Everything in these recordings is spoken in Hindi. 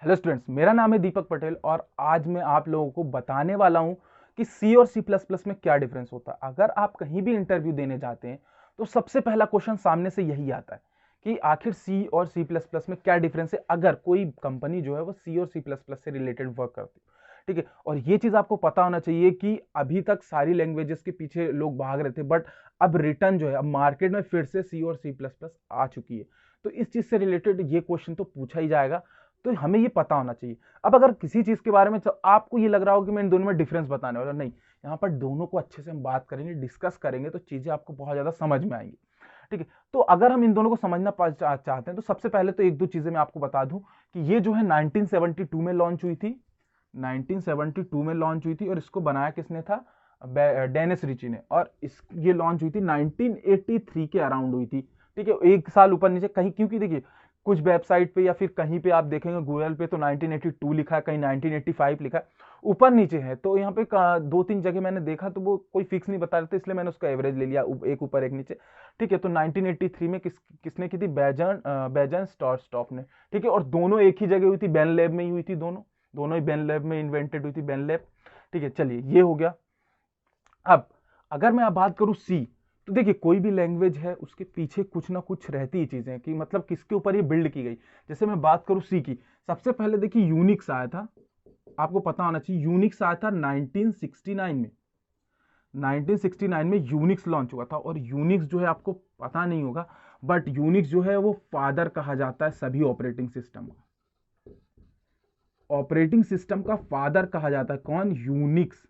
हेलो स्टूडेंट्स, मेरा नाम है दीपक पटेल और आज मैं आप लोगों को बताने वाला हूं कि सी और सी प्लस प्लस में क्या डिफरेंस होता है। अगर आप कहीं भी इंटरव्यू देने जाते हैं तो सबसे पहला क्वेश्चन सामने से यही आता है कि आखिर सी और सी प्लस प्लस में क्या डिफरेंस है, अगर कोई कंपनी जो है वो सी और सी प्लस प्लस से रिलेटेड वर्क करती है। ठीक है, और ये चीज आपको पता होना चाहिए कि अभी तक सारी लैंग्वेजेस के पीछे लोग भाग रहे थे, बट अब रिटर्न जो है, अब मार्केट में फिर से सी और सी प्लस प्लस आ चुकी है। तो इस चीज से रिलेटेड ये क्वेश्चन तो पूछा ही जाएगा, तो हमें ये पता होना चाहिए। अब अगर किसी चीज के बारे में आपको ये लग रहा हो कि मैं इन दोनों में डिफरेंस बताने वाला, नहीं, यहाँ पर दोनों को अच्छे से हम बात करेंगे, डिस्कस करेंगे, तो चीजें आपको बहुत ज्यादा समझ में आएंगी। ठीक है, तो अगर हम इन दोनों को समझना चाहते हैं तो सबसे पहले तो एक दो चीजें मैं आपको बता दूं कि ये जो है 1972 में लॉन्च हुई थी। 1972 में लॉन्च हुई थी और इसको बनाया किसने था? डेनिस रिची ने। और ये लॉन्च हुई थी 1983 के अराउंड हुई थी। ठीक है, एक साल ऊपर नीचे कहीं, क्योंकि देखिए कुछ वेबसाइट पे या फिर कहीं पे आप देखेंगे गूगल पे तो 1982 लिखा है, कहीं 1985 लिखा है, ऊपर नीचे है। तो यहाँ पे दो तीन जगह मैंने देखा तो वो कोई फिक्स नहीं बता रहे थे, इसलिए मैंने उसका एवरेज ले लिया, एक ऊपर एक नीचे। ठीक है, तो 1983 में किसने की थी? बेजन स्टॉफ ने। ठीक है, और दोनों एक ही जगह हुई थी, बेन लैब में ही हुई थी, दोनों दोनों ही बेन लैब में इन्वेंटेड हुई थी, बेन लैब। ठीक है, चलिए ये हो गया। अब अगर मैं अब बात करूं सी, तो देखिए कोई भी लैंग्वेज है उसके पीछे कुछ ना कुछ रहती ही चीजें कि मतलब किसके ऊपर ये बिल्ड की गई। जैसे मैं बात करूं सी की, सबसे पहले देखिए यूनिक्स आया था। आपको पता होना चाहिए यूनिक्स आया था 1969 में। 1969 में यूनिक्स लॉन्च हुआ था। और यूनिक्स जो है आपको पता नहीं होगा, बट यूनिक्स जो है वो फादर कहा जाता है सभी ऑपरेटिंग सिस्टम का। ऑपरेटिंग सिस्टम का फादर कहा जाता है कौन? यूनिक्स।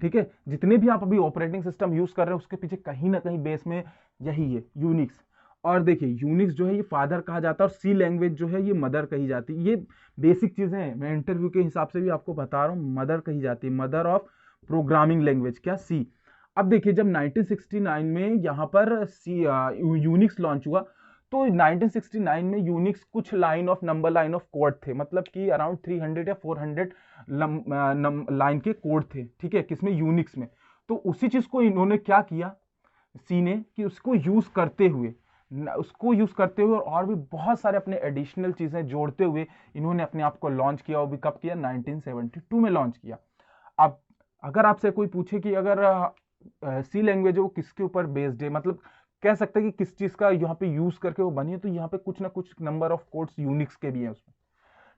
ठीक है, जितने भी आप अभी ऑपरेटिंग सिस्टम यूज कर रहे हैं उसके पीछे कहीं ना कहीं बेस में यही है, यूनिक्स। और देखिए यूनिक्स जो है ये फादर कहा जाता है और सी लैंग्वेज जो है ये मदर कही जाती है। ये बेसिक चीजें हैं, मैं इंटरव्यू के हिसाब से भी आपको बता रहा हूं, मदर कही जाती है, मदर ऑफ प्रोग्रामिंग लैंग्वेज, क्या? सी। अब देखिए जब 1969 में यहाँ पर सी यूनिक्स लॉन्च हुआ, तो 1969 में यूनिक्स कुछ line of number, line of code थे, मतलब कि अराउंड 300 या 400 लाइन के कोड थे। ठीक है, किसमें? यूनिक्स में। तो उसी चीज को इन्होंने क्या किया सी ने कि उसको यूज करते हुए और भी बहुत सारे अपने एडिशनल चीजें जोड़ते हुए इन्होंने अपने आप को लॉन्च किया। वो भी कब किया? 1972 में लॉन्च किया। अब अगर आपसे कोई पूछे कि अगर सी लैंग्वेज है वो किसके ऊपर बेस्ड है, मतलब कह सकते हैं कि किस चीज का यहाँ पे यूज करके वो बनी है, तो यहाँ पे कुछ ना कुछ नंबर ऑफ कोड्स यूनिक्स के भी हैं उसमें।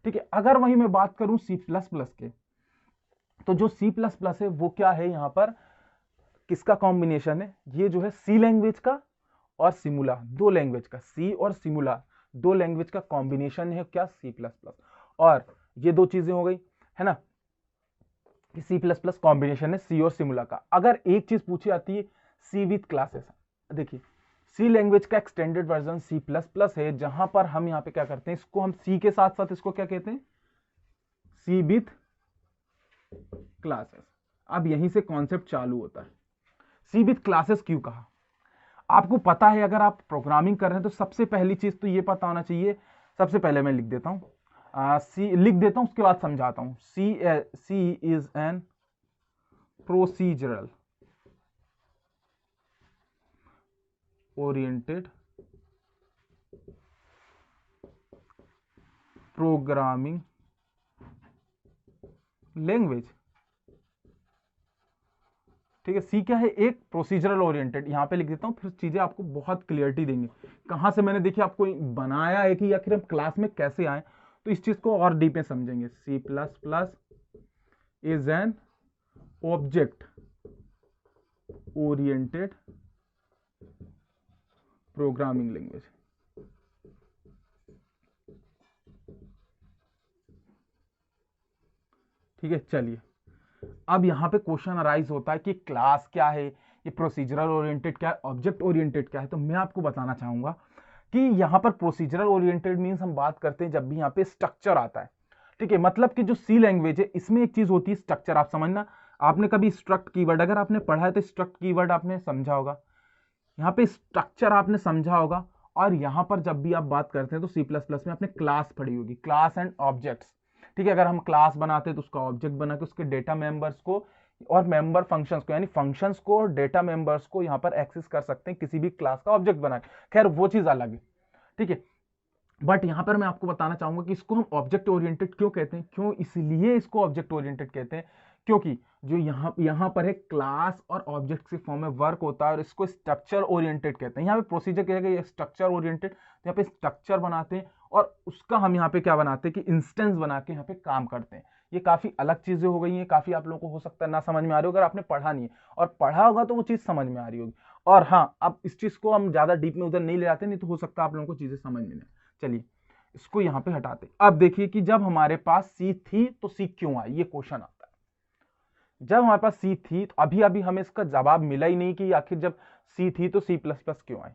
ठीक है, अगर वही मैं बात करूं सी प्लस प्लस के, तो जो सी प्लस प्लस है वो क्या है? यहाँ पर किसका कॉम्बिनेशन है? ये जो है सी लैंग्वेज का और सिमुला, दो लैंग्वेज का, सी और सिमुला दो लैंग्वेज का कॉम्बिनेशन है, क्या? C plus plus. और ये दो चीजें हो गई, है ना, कि सी प्लस प्लस कॉम्बिनेशन है सी और सिमुला का। अगर एक चीज पूछी जाती है सी विथ क्लासेस, देखिए सी लैंग्वेज का extended version C plus plus है, जहां पर हम यहाँ पे क्या करते हैं, इसको हम सी के साथ साथ इसको क्या कहते हैं? सी विथ क्लासेस। अब यहीं से कॉन्सेप्ट चालू होता है। सी विथ क्लासेस क्यों कहा? आपको पता है अगर आप प्रोग्रामिंग कर रहे हैं तो सबसे पहली चीज तो ये पता होना चाहिए। सबसे पहले मैं लिख देता हूं, सी लिख देता हूं, उसके बाद समझाता हूं। C is an procedural oriented programming language. ठीक है, सी क्या है? एक प्रोसीजरल ओरिएंटेड। यहां पे लिख देता हूं, फिर चीजें आपको बहुत क्लियरिटी देंगे कहां से मैंने देखिए आपको बनाया है कि आखिर हम क्लास में कैसे आए, तो इस चीज को और डीप में समझेंगे। C plus plus is an object oriented programming language. ठीक है, चलिए अब यहां पे क्वेश्चन अराइज होता है कि क्लास क्या है, ये प्रोसीजरल ओरिएंटेड क्या है, ऑब्जेक्ट ओरिएंटेड क्या है। तो मैं आपको बताना चाहूंगा कि यहां पर प्रोसीजरल ओरिएंटेड मींस हम बात करते हैं जब भी यहां पे स्ट्रक्चर आता है। ठीक है, मतलब कि जो सी लैंग्वेज है इसमें एक चीज होती है स्ट्रक्चर। आप समझना, आपने कभी स्ट्रक्ट कीवर्ड अगर आपने पढ़ा है तो स्ट्रक्ट कीवर्ड आपने समझा होगा, यहाँ पे स्ट्रक्चर आपने समझा होगा। और यहां पर जब भी आप बात करते हैं तो सी प्लस प्लस में आपने क्लास पढ़ी होगी, क्लास एंड ऑब्जेक्ट्स। ठीक है, अगर हम क्लास बनाते हैं तो उसका ऑब्जेक्ट बना के उसके डेटा मेंबर्स को और मेंबर फंक्शंस को, यानी फंक्शंस को और डेटा मेंबर्स को यहां पर एक्सेस कर सकते हैं किसी भी क्लास का ऑब्जेक्ट बना के। खैर वो चीज अलग है। ठीक है, बट यहां पर मैं आपको बताना चाहूंगा कि इसको हम ऑब्जेक्ट ओरिएंटेड क्यों कहते हैं, क्यों इसलिए इसको ऑब्जेक्ट ओरिएंटेड कहते हैं, क्योंकि जो यहाँ पर है क्लास और ऑब्जेक्ट के फॉर्म में वर्क होता है, और इसको स्ट्रक्चर ओरिएंटेड कहते हैं। यहाँ पे प्रोसीजर क्या है, स्ट्रक्चर ओरिएंटेड, यहाँ पे स्ट्रक्चर बनाते हैं और उसका हम यहाँ पे क्या बनाते हैं कि इंस्टेंस बना के यहाँ पे काम करते हैं। ये काफी अलग चीजें हो गई हैं, काफी आप लोगों को हो सकता है ना समझ में आ रही हो, अगर आपने पढ़ा नहीं है, और पढ़ा होगा तो वो चीज समझ में आ रही होगी। और हाँ, अब इस चीज को हम ज्यादा डीप में उधर नहीं ले जाते, नहीं तो हो सकता है आप लोगों को चीजें समझ में नहीं। चलिए इसको यहां पे हटाते। अब देखिए कि जब हमारे पास सी थी तो सी क्यों आई, ये क्वेश्चन आता है। जब हमारे पास सी थी तो अभी अभी हमें इसका जवाब मिला ही नहीं कि आखिर जब सी थी तो सी प्लस प्लस क्यों आई।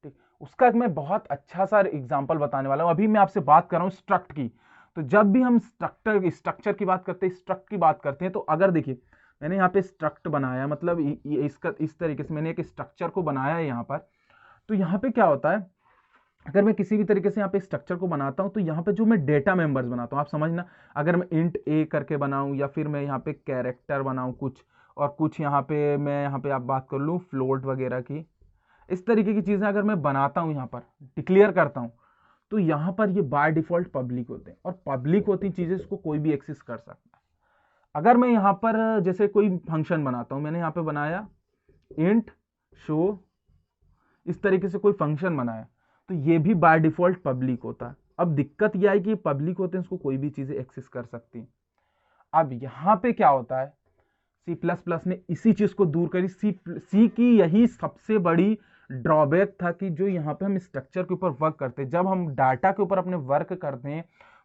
ठीक, उसका मैं बहुत अच्छा सा एग्जांपल बताने वाला हूं। अभी मैं आपसे बात कर रहा हूं स्ट्रक्ट की। तो जब भी हम स्ट्रक्चर की बात करते हैं, स्ट्रक्ट की बात करते हैं, तो अगर देखिए मैंने यहाँ पे स्ट्रक्ट बनाया, मतलब इसका इस तरीके से मैंने एक स्ट्रक्चर को बनाया है यहाँ पर। तो यहाँ पे क्या होता है, अगर मैं किसी भी तरीके से यहाँ पे स्ट्रक्चर को बनाता हूं तो यहाँ पे जो मैं डेटा मेंबर्स बनाता हूँ, आप समझना, अगर मैं इंट ए करके बनाऊं या फिर मैं यहाँ पे कैरेक्टर बनाऊं कुछ, और कुछ यहाँ पे मैं यहाँ पे आप बात कर लूँ फ्लोट वगैरह की, इस तरीके की चीजें अगर मैं बनाता हूँ यहाँ पर डिक्लेयर करता हूँ, तो यहाँ पर ये बाय डिफॉल्ट पब्लिक होते हैं, और पब्लिक होती चीजें इसको कोई भी एक्सेस कर सकता है। अगर मैं यहाँ पर जैसे कोई फंक्शन बनाता हूँ, मैंने यहाँ पे बनाया इंट शो, इस तरीके से कोई फंक्शन बनाया, तो ये भी बाय डिफॉल्ट पब्लिक होता है। अब दिक्कत यह है कि पब्लिक होते हैं, इसको कोई भी चीजें एक्सेस कर सकती हैं। अब यहां पे क्या होता है, सी प्लस प्लस ने इसी चीज को दूर करी। सी की यही सबसे बड़ी ड्रॉबैक था कि जो यहाँ पे हम स्ट्रक्चर के ऊपर वर्क करते हैं, जब हम डाटा के ऊपर अपने वर्क करते हैं,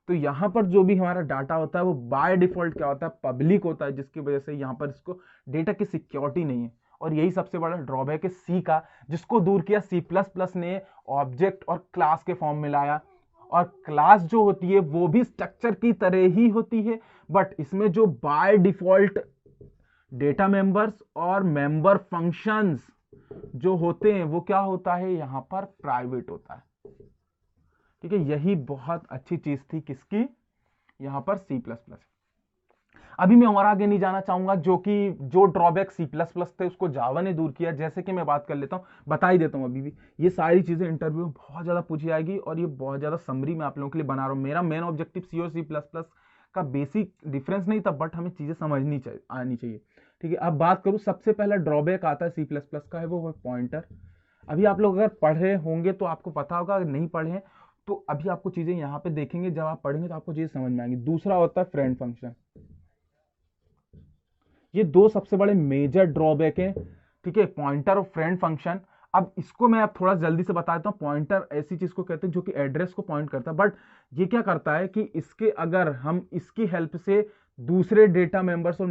तो यहाँ पर जो भी हमारा डाटा होता है वो बाय डिफॉल्ट क्या होता है, पब्लिक होता है, जिसकी वजह से यहाँ पर इसको डेटा की सिक्योरिटी नहीं है। और यही सबसे बड़ा ड्रॉबैक है सी का, जिसको दूर किया सी प्लस प्लस ने, ऑब्जेक्ट और क्लास के फॉर्म में लाया। और क्लास जो होती है वो भी स्ट्रक्चर की तरह ही होती है, बट इसमें जो बाय डिफॉल्ट डेटा मेंबर्स और मेंबर फंक्शंस जो होते हैं वो क्या होता है, यहां पर प्राइवेट होता है। ठीक है, यही बहुत अच्छी चीज थी किसकी, यहां पर सी प्लस प्लस। अभी मैं और आगे नहीं जाना चाहूंगा, जो ड्रॉबैक सी प्लस प्लस थे उसको जावा ने दूर किया। जैसे कि मैं बात कर लेता हूं, बता ही देता हूं अभी भी, ये सारी चीजें इंटरव्यू में बहुत ज्यादा पूछी जाएगी, और ये बहुत ज्यादा समरी मैं आप लोगों के लिए बना रहा हूं। मेरा मेन ऑब्जेक्टिव सी और सी प्लस प्लस का बेसिक डिफरेंस नहीं था, बट हमें चीजें समझनी चाहिए, आनी चाहिए। ठीक है, अब बात करूं, सबसे पहला ड्रॉबैक आता है सी प्लस प्लस का, है वो पॉइंटर। अभी आप लोग अगर पढ़े होंगे तो आपको पता होगा, अगर नहीं पढ़े हैं तो अभी आपको चीजें यहाँ पे देखेंगे, जब आप पढ़ेंगे तो आपको चीजें समझ में आएंगी। दूसरा होता है फ्रेंड फंक्शन। ये दो सबसे बड़े मेजर ड्रॉबैक हैं। ठीक है, पॉइंटर और फ्रेंड फंक्शन। अब इसको मैं अब थोड़ा जल्दी से बता देता हूं। पॉइंटर ऐसी चीज को कहते हैं जो कि एड्रेस को पॉइंट करता है, बट ये क्या करता है कि इसके अगर हम इसकी हेल्प से दूसरे डेटा मेंबर्स और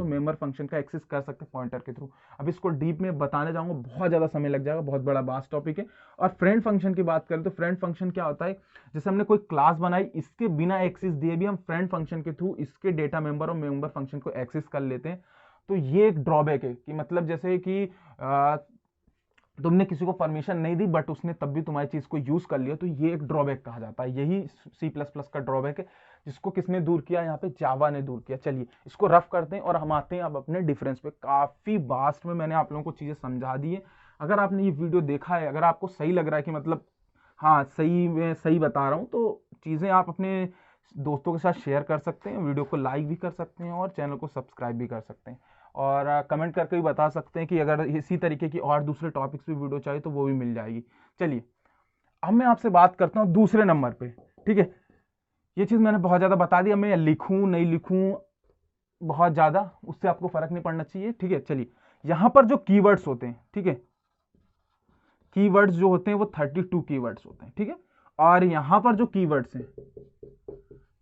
मेंबर फंक्शन का एक्सेस कर सकते हैं पॉइंटर के थ्रू। अब इसको डीप में बताने जाऊंगा, बहुत ज्यादा समय लग जाएगा, बहुत बड़ा वास्ट टॉपिक है। और फ्रेंड फंक्शन की बात करें तो फ्रेंड फंक्शन क्या होता है, जैसे हमने कोई क्लास बनाई, इसके बिना एक्सेस दिए भी हम फ्रेंड फंक्शन के थ्रू इसके डेटा मेंबर और मेंबर फंक्शन को एक्सेस कर लेते हैं। तो ये एक ड्रॉबैक है कि मतलब जैसे कि तुमने किसी को परमिशन नहीं दी बट उसने तब भी तुम्हारी चीज को यूज कर लिया, तो ये एक ड्रॉबैक कहा जाता है। यही सी प्लस प्लस का ड्रॉबैक है, जिसको किसने दूर किया, यहाँ पे जावा ने दूर किया। चलिए इसको रफ करते हैं और हम आते हैं अब अपने डिफरेंस पे। काफी वास्ट में मैंने आप लोगों को चीजें समझा दी है। अगर आपने ये वीडियो देखा है, अगर आपको सही लग रहा है कि मतलब हाँ सही, मैं सही बता रहा हूँ, तो चीजें आप अपने दोस्तों के साथ शेयर कर सकते हैं, वीडियो को लाइक भी कर सकते हैं और चैनल को सब्सक्राइब भी कर सकते हैं, और कमेंट करके भी बता सकते हैं कि अगर इसी तरीके की और दूसरे टॉपिक्स पे वीडियो चाहिए तो वो भी मिल जाएगी। चलिए अब मैं आपसे बात करता हूँ दूसरे नंबर पे। ठीक है, ये चीज मैंने बहुत ज्यादा बता दी, अब मैं लिखूं नहीं लिखूं बहुत ज्यादा उससे आपको फर्क नहीं पड़ना चाहिए। ठीक है, चलिए यहां पर जो कीवर्ड्स होते हैं, ठीक है, कीवर्ड्स जो होते हैं वो 32 कीवर्ड्स होते हैं। ठीक है, और यहां पर जो कीवर्ड्स हैं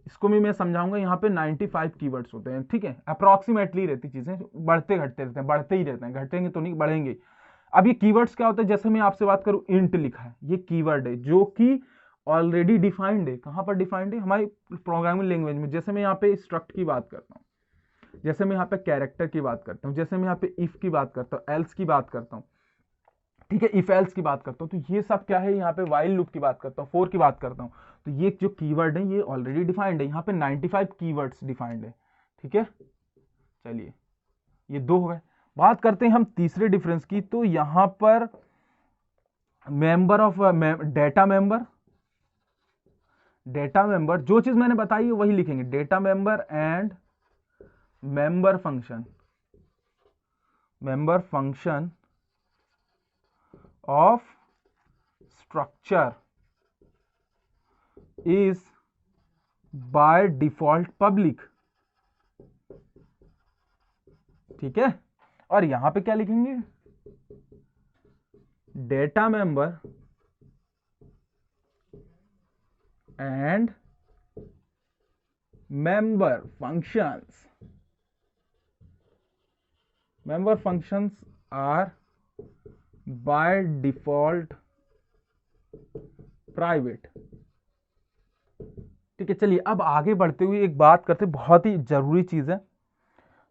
इसको भी मैं समझाऊंगा, यहाँ पे 95 कीवर्ड्स होते हैं। ठीक है, अप्रॉक्सीमेटली रहती चीजें, बढ़ते घटते रहते हैं, बढ़ते ही रहते हैं, घटेंगे तो नहीं बढ़ेंगे। अब ये कीवर्ड्स क्या होता है, जैसे मैं आपसे बात करूं इंट लिखा है, ये कीवर्ड है जो कि ऑलरेडी डिफाइंड है। कहां पर डिफाइंड है, हमारी प्रोग्रामिंग लैंग्वेज में। जैसे मैं यहाँ पे स्ट्रक्ट की बात करता हूँ, जैसे मैं यहाँ पे कैरेक्टर की बात करता हूँ, जैसे मैं यहाँ पे इफ की बात करता हूँ, एल्स की बात करता हूँ, ठीक है, इफ एल्स की बात करता हूं, तो ये सब क्या है, यहाँ पे वाइल लूप की बात करता हूँ, फॉर की बात करता हूँ, तो ये जो कीवर्ड है ये ऑलरेडी डिफाइंड है। यहाँ पे 95 कीवर्ड्स डिफाइंड है। ठीक है, चलिए ये दो हो गए। बात करते हैं हम तीसरे डिफरेंस की, तो यहाँ पर member of data member, data member जो चीज मैंने बताई है वही लिखेंगे, data member and member function, member function of structure is by default public. ठीक है, और यहां पे क्या लिखेंगे, data member and member functions, member functions are by default private. ठीक है, चलिए अब आगे बढ़ते हुए एक बात करते, बहुत ही जरूरी चीज है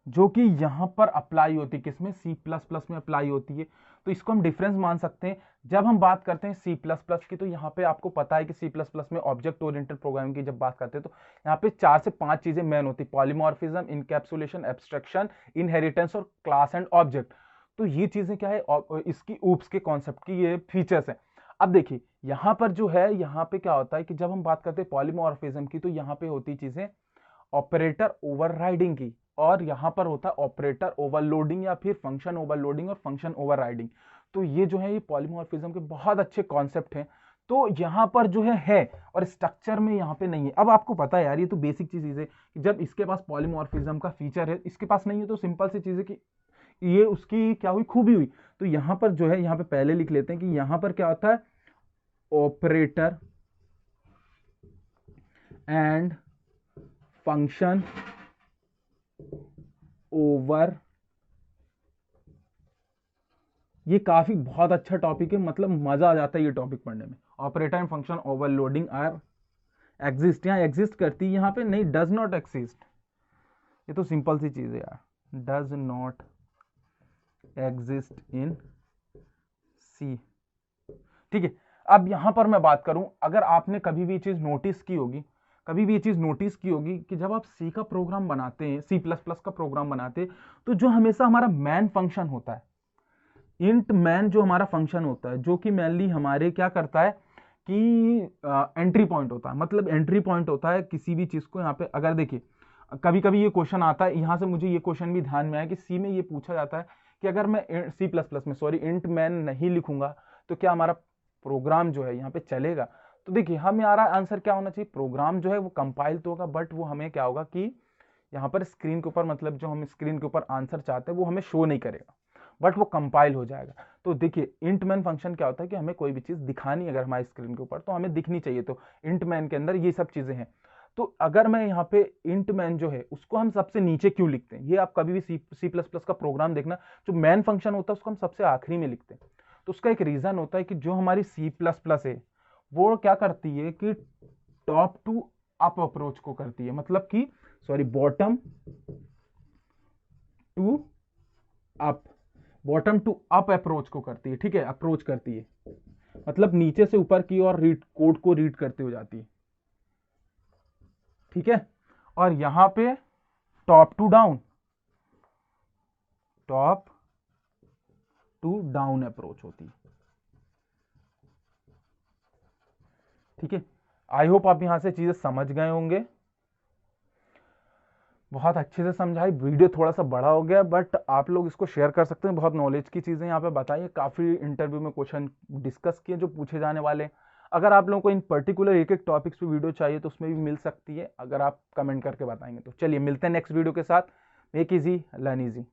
जो कि यहां पर अप्लाई होती है, किसमें, सी प्लस प्लस में अप्लाई होती है। तो इसको हम डिफरेंस मान सकते हैं जब हम बात करते हैं सी प्लस प्लस की। तो यहाँ पे आपको पता है कि सी प्लस प्लस में ऑब्जेक्ट ओरिएंटेड प्रोग्रामिंग की जब बात करते हैं तो यहाँ पे 4 से 5 चीजें मेन होती है, पॉलीमॉर्फिज्म, इनकैप्सुलेशन, एब्स्ट्रैक्शन, इनहेरिटेंस और क्लास एंड ऑब्जेक्ट। तो ये चीजें क्या है, इसकी ऊप्स के कॉन्सेप्ट की ये फीचर्स है। अब देखिए यहां पर जो है, यहाँ पे क्या होता है कि जब हम बात करते हैं पॉलीमॉर्फिज्म की तो यहाँ पे होती चीजें ऑपरेटर ओवरराइडिंग की, और यहां पर होता है ऑपरेटर ओवरलोडिंग या फिर फंक्शन ओवरलोडिंग और फंक्शन ओवरराइडिंग। तो ये जो है ये पॉलीमॉर्फिज्म के बहुत अच्छे कॉन्सेप्ट हैं। तो यहां पर जो है और स्ट्रक्चर में यहां पे नहीं है। अब आपको पता है यार, ये तो बेसिक चीज है कि जब इसके पास पॉलीमॉर्फिज्म का फीचर है, इसके पास नहीं है, तो सिंपल सी चीज है कि ये उसकी क्या हुई, खूबी हुई। तो यहां पर जो है, यहां पे पहले लिख लेते हैं कि यहां पर क्या होता है, ऑपरेटर एंड फंक्शन ओवर, ये काफी बहुत अच्छा टॉपिक है, मतलब मजा आ जाता है ये टॉपिक पढ़ने में। Operator and function overloading are exist, यहाँ एग्जिस्ट करती है, यहाँ पे नहीं, डज नॉट एग्जिस्ट। ये तो सिंपल सी चीज है यार, डज नॉट एग्जिस्ट इन सी। ठीक है, अब यहां पर मैं बात करूं, अगर आपने कभी भी ये चीज नोटिस की होगी, कभी भी ये चीज नोटिस की होगी कि जब आप सी का प्रोग्राम बनाते हैं, सी प्लस प्लस का प्रोग्राम बनाते हैं, तो जो हमेशा हमारा मैन फंक्शन होता है, इंट मैन जो हमारा फंक्शन होता है, जो कि मेनली हमारे क्या करता है कि एंट्री पॉइंट होता है, मतलब एंट्री पॉइंट होता है किसी भी चीज को। यहाँ पे अगर देखिए कभी कभी ये क्वेश्चन आता है, यहाँ से मुझे ये क्वेश्चन भी ध्यान में आया कि सी में ये पूछा जाता है कि अगर मैं सी प्लस प्लस में सॉरी इंट मैन नहीं लिखूंगा तो क्या हमारा प्रोग्राम जो है यहाँ पे चलेगा। तो देखिए हमारा आंसर क्या होना चाहिए, प्रोग्राम जो है वो कंपाइल तो होगा, बट वो हमें क्या होगा कि यहाँ पर स्क्रीन के ऊपर, मतलब जो हम स्क्रीन के ऊपर आंसर चाहते हैं वो हमें शो नहीं करेगा, बट वो कंपाइल हो जाएगा। तो देखिए इंट मैन फंक्शन क्या होता है कि हमें कोई भी चीज दिखानी अगर हमारी स्क्रीन के ऊपर, तो हमें दिखनी चाहिए। तो इंट मैन के अंदर ये सब चीजें हैं। तो अगर मैं यहाँ पे इंट मैन जो है उसको हम सबसे नीचे क्यों लिखते हैं, ये आप कभी भी सी प्लस प्लस का प्रोग्राम देखना, जो मैन फंक्शन होता है उसको हम सबसे आखिरी में लिखते हैं। तो उसका एक रीजन होता है कि जो हमारी सी प्लस प्लस है वो क्या करती है कि टॉप टू अप अप्रोच को करती है, मतलब कि sorry bottom to up, bottom to up approach को करती है। ठीक है, अप्रोच करती है मतलब नीचे से ऊपर की ओर रीड, कोड को रीड करते हो जाती है। ठीक है, और यहां पे top to down, top to down approach होती है। ठीक है, आई होप आप यहां से चीजें समझ गए होंगे। बहुत अच्छे से समझाई, वीडियो थोड़ा सा बड़ा हो गया, बट आप लोग इसको शेयर कर सकते हैं। बहुत नॉलेज की चीजें यहाँ पे बताइए, काफी इंटरव्यू में क्वेश्चन डिस्कस किए जो पूछे जाने वाले। अगर आप लोगों को इन पर्टिकुलर एक एक टॉपिक्स पे वीडियो चाहिए तो उसमें भी मिल सकती है, अगर आप कमेंट करके बताएंगे तो। चलिए मिलते हैं नेक्स्ट वीडियो के साथ। Make easy learn easy.